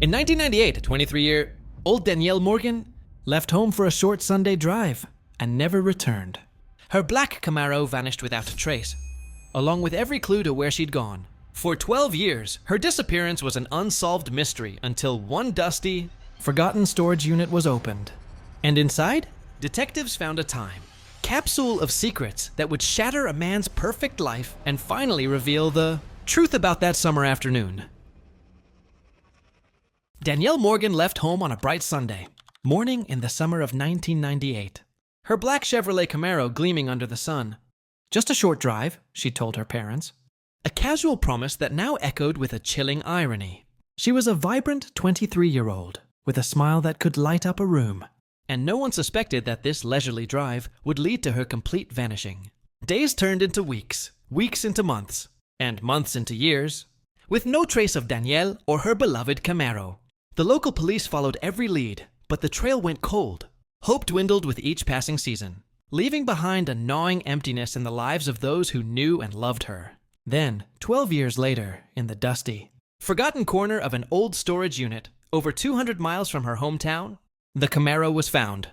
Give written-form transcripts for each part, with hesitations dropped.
In 1998, 23-year-old Danielle Morgan left home for a short Sunday drive and never returned. Her black Camaro vanished without a trace, along with every clue to where she'd gone. For 12 years, her disappearance was an unsolved mystery until one dusty, forgotten storage unit was opened. And inside, detectives found a time capsule of secrets that would shatter a man's perfect life and finally reveal the truth about that summer afternoon. Danielle Morgan left home on a bright Sunday morning in the summer of 1998. Her black Chevrolet Camaro gleaming under the sun. Just a short drive, she told her parents. A casual promise that now echoed with a chilling irony. She was a vibrant 23-year-old with a smile that could light up a room. And no one suspected that this leisurely drive would lead to her complete vanishing. Days turned into weeks, weeks into months, and months into years, with no trace of Danielle or her beloved Camaro. The local police followed every lead, but the trail went cold. Hope dwindled with each passing season, leaving behind a gnawing emptiness in the lives of those who knew and loved her. Then, 12 years later, in the dusty, forgotten corner of an old storage unit, over 200 miles from her hometown, the Camaro was found,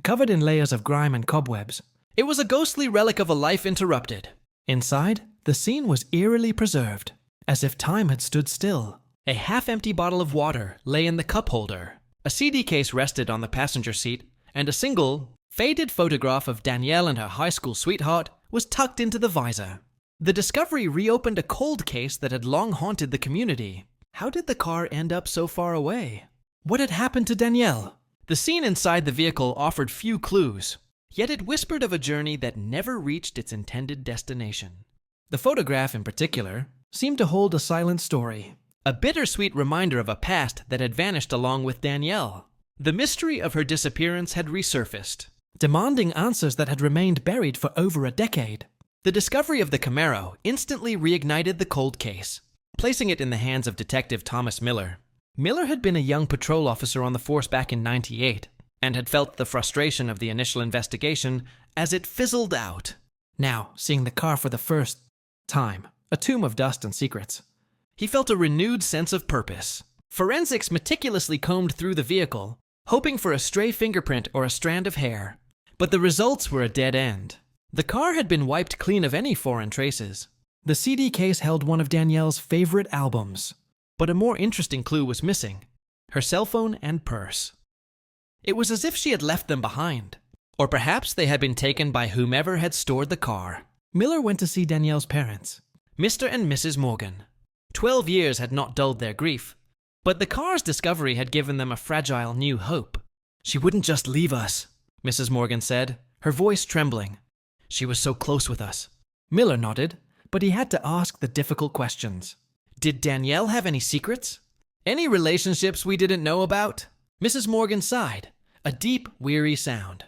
covered in layers of grime and cobwebs. It was a ghostly relic of a life interrupted. Inside, the scene was eerily preserved, as if time had stood still. A half-empty bottle of water lay in the cup holder. A CD case rested on the passenger seat, and a single, faded photograph of Danielle and her high school sweetheart was tucked into the visor. The discovery reopened a cold case that had long haunted the community. How did the car end up so far away? What had happened to Danielle? The scene inside the vehicle offered few clues, yet it whispered of a journey that never reached its intended destination. The photograph, in particular, seemed to hold a silent story, a bittersweet reminder of a past that had vanished along with Danielle. The mystery of her disappearance had resurfaced, demanding answers that had remained buried for over a decade. The discovery of the Camaro instantly reignited the cold case, placing it in the hands of Detective Thomas Miller. Miller had been a young patrol officer on the force back in '98 and had felt the frustration of the initial investigation as it fizzled out. Now, seeing the car for the first time, a tomb of dust and secrets, he felt a renewed sense of purpose. Forensics meticulously combed through the vehicle, hoping for a stray fingerprint or a strand of hair. But the results were a dead end. The car had been wiped clean of any foreign traces. The CD case held one of Danielle's favorite albums. But a more interesting clue was missing: her cell phone and purse. It was as if she had left them behind. Or perhaps they had been taken by whomever had stored the car. Miller went to see Danielle's parents, Mr. and Mrs. Morgan. 12 years had not dulled their grief, but the car's discovery had given them a fragile new hope. "She wouldn't just leave us," Mrs. Morgan said, her voice trembling. "She was so close with us." Miller nodded, but he had to ask the difficult questions. Did Danielle have any secrets? Any relationships we didn't know about? Mrs. Morgan sighed, a deep, weary sound.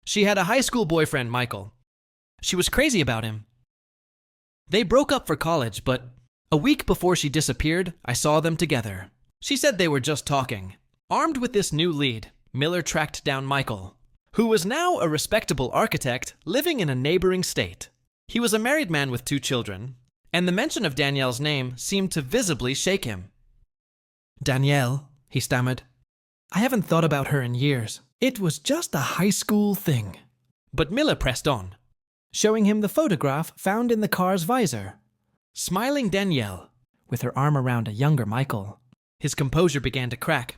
She had a high school boyfriend, Michael. She was crazy about him. They broke up for college, but a week before she disappeared, I saw them together. She said they were just talking. Armed with this new lead, Miller tracked down Michael, who was now a respectable architect living in a neighboring state. He was a married man with 2 children, and the mention of Danielle's name seemed to visibly shake him. "Danielle," he stammered. "I haven't thought about her in years. It was just a high school thing." But Miller pressed on, showing him the photograph found in the car's visor. Smiling Danielle, with her arm around a younger Michael. His composure began to crack.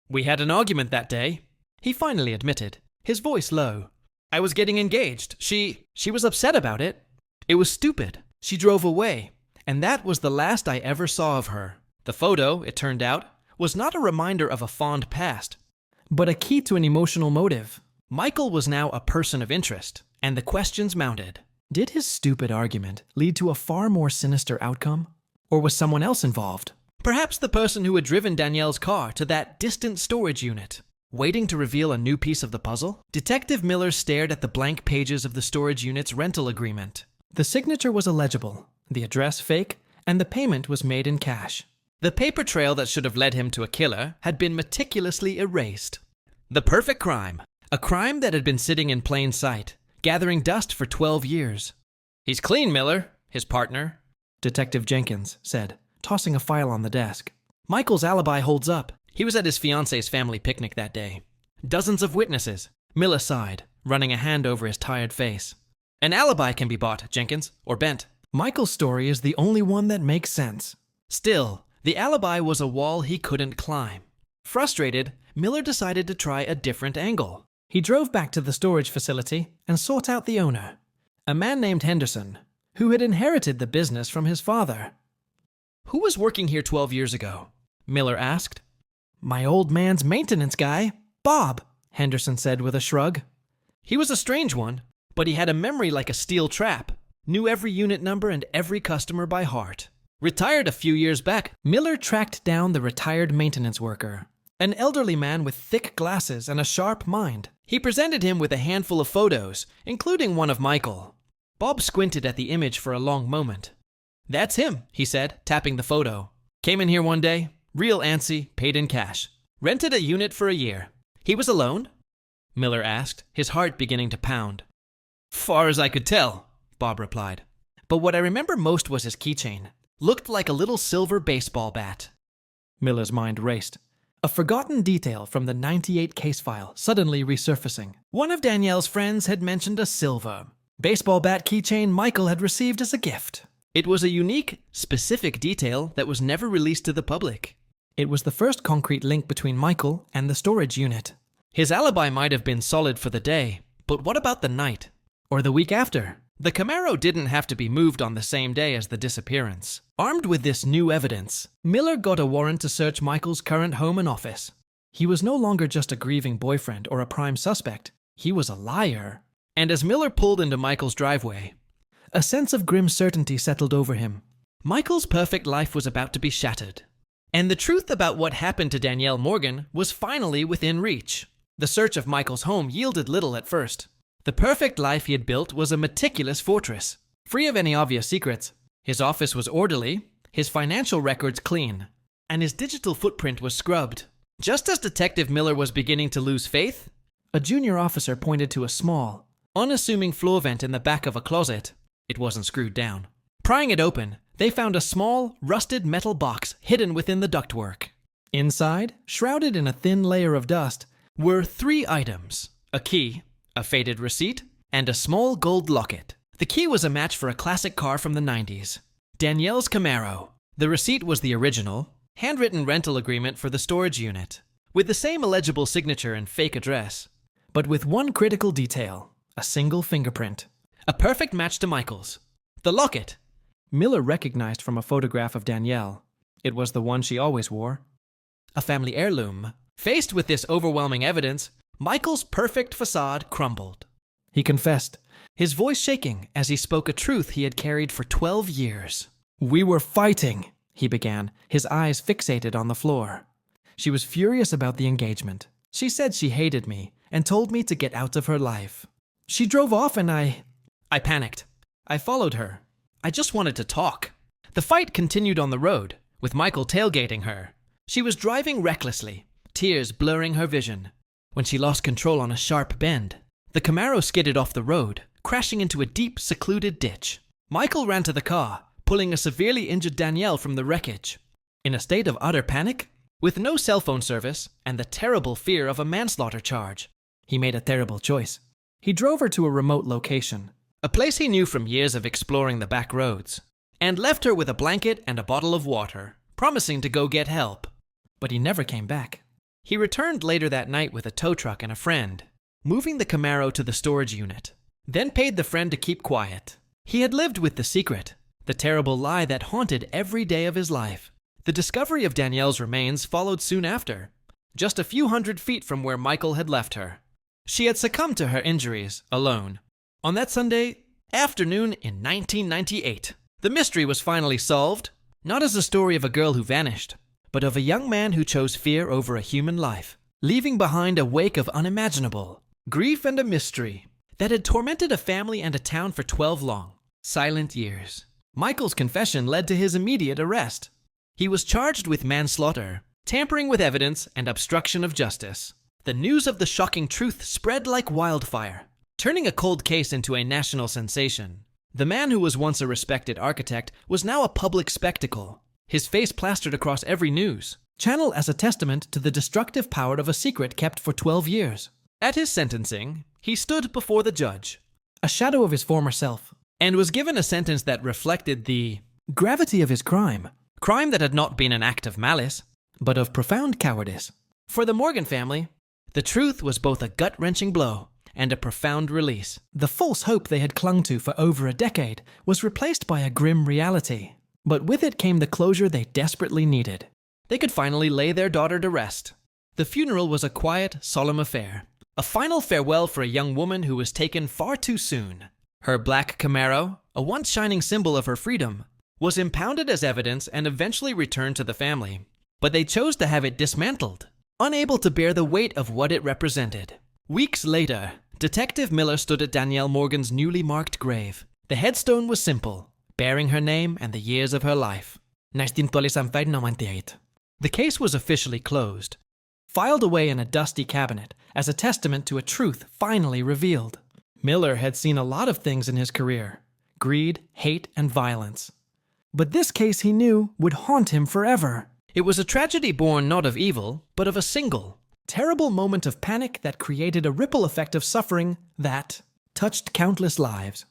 "We had an argument that day," he finally admitted, his voice low. "I was getting engaged. She was upset about it. It was stupid. She drove away, and that was the last I ever saw of her." The photo, it turned out, was not a reminder of a fond past, but a key to an emotional motive. Michael was now a person of interest, and the questions mounted. Did his stupid argument lead to a far more sinister outcome? Or was someone else involved? Perhaps the person who had driven Danielle's car to that distant storage unit, waiting to reveal a new piece of the puzzle? Detective Miller stared at the blank pages of the storage unit's rental agreement. The signature was illegible, the address fake, and the payment was made in cash. The paper trail that should have led him to a killer had been meticulously erased. The perfect crime. A crime that had been sitting in plain sight, gathering dust for 12 years. "He's clean, Miller," his partner, Detective Jenkins, said, tossing a file on the desk. "Michael's alibi holds up. He was at his fiance's family picnic that day. Dozens of witnesses. Miller sighed, running a hand over his tired face. An alibi can be bought, Jenkins, or bent. Michael's story is the only one that makes sense. Still, the alibi was a wall he couldn't climb. Frustrated, Miller decided to try a different angle. He drove back to the storage facility and sought out the owner, a man named Henderson, who had inherited the business from his father. "Who was working here 12 years ago?" Miller asked. "My old man's maintenance guy, Bob," Henderson said with a shrug. He was a strange one, but he had a memory like a steel trap, knew every unit number and every customer by heart. Retired a few years back, Miller tracked down the retired maintenance worker, an elderly man with thick glasses and a sharp mind. He presented him with a handful of photos, including one of Michael. Bob squinted at the image for a long moment. "That's him," he said, tapping the photo. "Came in here one day, real antsy, paid in cash. Rented a unit for a year. He was alone?" Miller asked, his heart beginning to pound. "Far as I could tell," Bob replied. "But what I remember most was his keychain. Looked like a little silver baseball bat." Miller's mind raced. A forgotten detail from the '98 case file suddenly resurfacing. One of Danielle's friends had mentioned a silver baseball bat keychain Michael had received as a gift. It was a unique, specific detail that was never released to the public. It was the first concrete link between Michael and the storage unit. His alibi might have been solid for the day, but what about the night? Or the week after? The Camaro didn't have to be moved on the same day as the disappearance. Armed with this new evidence, Miller got a warrant to search Michael's current home and office. He was no longer just a grieving boyfriend or a prime suspect. He was a liar. And as Miller pulled into Michael's driveway, a sense of grim certainty settled over him. Michael's perfect life was about to be shattered. And the truth about what happened to Danielle Morgan was finally within reach. The search of Michael's home yielded little at first. The perfect life he had built was a meticulous fortress, free of any obvious secrets. His office was orderly, his financial records clean, and his digital footprint was scrubbed. Just as Detective Miller was beginning to lose faith, a junior officer pointed to a small, unassuming floor vent in the back of a closet. It wasn't screwed down. Prying it open, they found a small, rusted metal box hidden within the ductwork. Inside, shrouded in a thin layer of dust, were 3 items: a key, a faded receipt, and a small gold locket. The key was a match for a classic car from the '90s, Danielle's Camaro. The receipt was the original, handwritten rental agreement for the storage unit, with the same illegible signature and fake address, but with one critical detail: a single fingerprint. A perfect match to Michael's. The locket, Miller recognized from a photograph of Danielle. It was the one she always wore. A family heirloom. Faced with this overwhelming evidence, Michael's perfect facade crumbled. He confessed, his voice shaking as he spoke a truth he had carried for 12 years. "We were fighting," he began, his eyes fixated on the floor. "She was furious about the engagement. She said she hated me and told me to get out of her life. She drove off and I panicked. I followed her. I just wanted to talk." The fight continued on the road, with Michael tailgating her. She was driving recklessly, tears blurring her vision. When she lost control on a sharp bend, the Camaro skidded off the road, crashing into a deep, secluded ditch. Michael ran to the car, pulling a severely injured Danielle from the wreckage. In a state of utter panic, with no cell phone service and the terrible fear of a manslaughter charge, he made a terrible choice. He drove her to a remote location, a place he knew from years of exploring the back roads, and left her with a blanket and a bottle of water, promising to go get help. But he never came back. He returned later that night with a tow truck and a friend, moving the Camaro to the storage unit, then paid the friend to keep quiet. He had lived with the secret, the terrible lie that haunted every day of his life. The discovery of Danielle's remains followed soon after, just a few hundred feet from where Michael had left her. She had succumbed to her injuries, alone, on that Sunday afternoon in 1998. The mystery was finally solved, not as a story of a girl who vanished, but of a young man who chose fear over a human life, leaving behind a wake of unimaginable grief and a mystery that had tormented a family and a town for 12 long, silent years. Michael's confession led to his immediate arrest. He was charged with manslaughter, tampering with evidence, and obstruction of justice. The news of the shocking truth spread like wildfire, turning a cold case into a national sensation. The man who was once a respected architect was now a public spectacle, his face plastered across every news. channel as a testament to the destructive power of a secret kept for 12 years. At his sentencing, he stood before the judge, a shadow of his former self, and was given a sentence that reflected the gravity of his crime. Crime that had not been an act of malice, but of profound cowardice. For the Morgan family, the truth was both a gut-wrenching blow and a profound release. The false hope they had clung to for over a decade was replaced by a grim reality. But with it came the closure they desperately needed. They could finally lay their daughter to rest. The funeral was a quiet, solemn affair. A final farewell for a young woman who was taken far too soon. Her black Camaro, a once shining symbol of her freedom, was impounded as evidence and eventually returned to the family. But they chose to have it dismantled, unable to bear the weight of what it represented. Weeks later, Detective Miller stood at Danielle Morgan's newly marked grave. The headstone was simple, bearing her name and the years of her life. 1998. The case was officially closed, filed away in a dusty cabinet as a testament to a truth finally revealed. Miller had seen a lot of things in his career: greed, hate, and violence. But this case, he knew, would haunt him forever. It was a tragedy born not of evil, but of a single, terrible moment of panic that created a ripple effect of suffering that touched countless lives.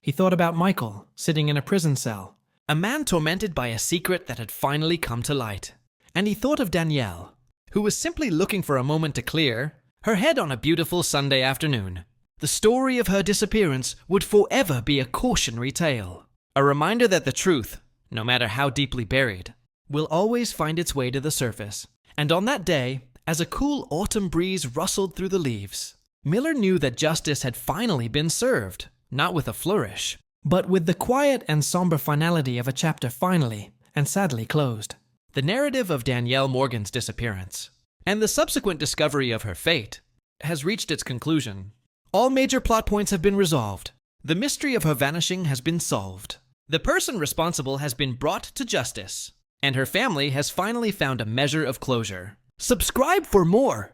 He thought about Michael, sitting in a prison cell, a man tormented by a secret that had finally come to light. And he thought of Danielle, who was simply looking for a moment to clear her head on a beautiful Sunday afternoon. The story of her disappearance would forever be a cautionary tale, a reminder that the truth, no matter how deeply buried, will always find its way to the surface. And on that day, as a cool autumn breeze rustled through the leaves, Miller knew that justice had finally been served, not with a flourish, but with the quiet and somber finality of a chapter finally and sadly closed. The narrative of Danielle Morgan's disappearance, and the subsequent discovery of her fate, has reached its conclusion. All major plot points have been resolved. The mystery of her vanishing has been solved. The person responsible has been brought to justice, and her family has finally found a measure of closure. Subscribe for more!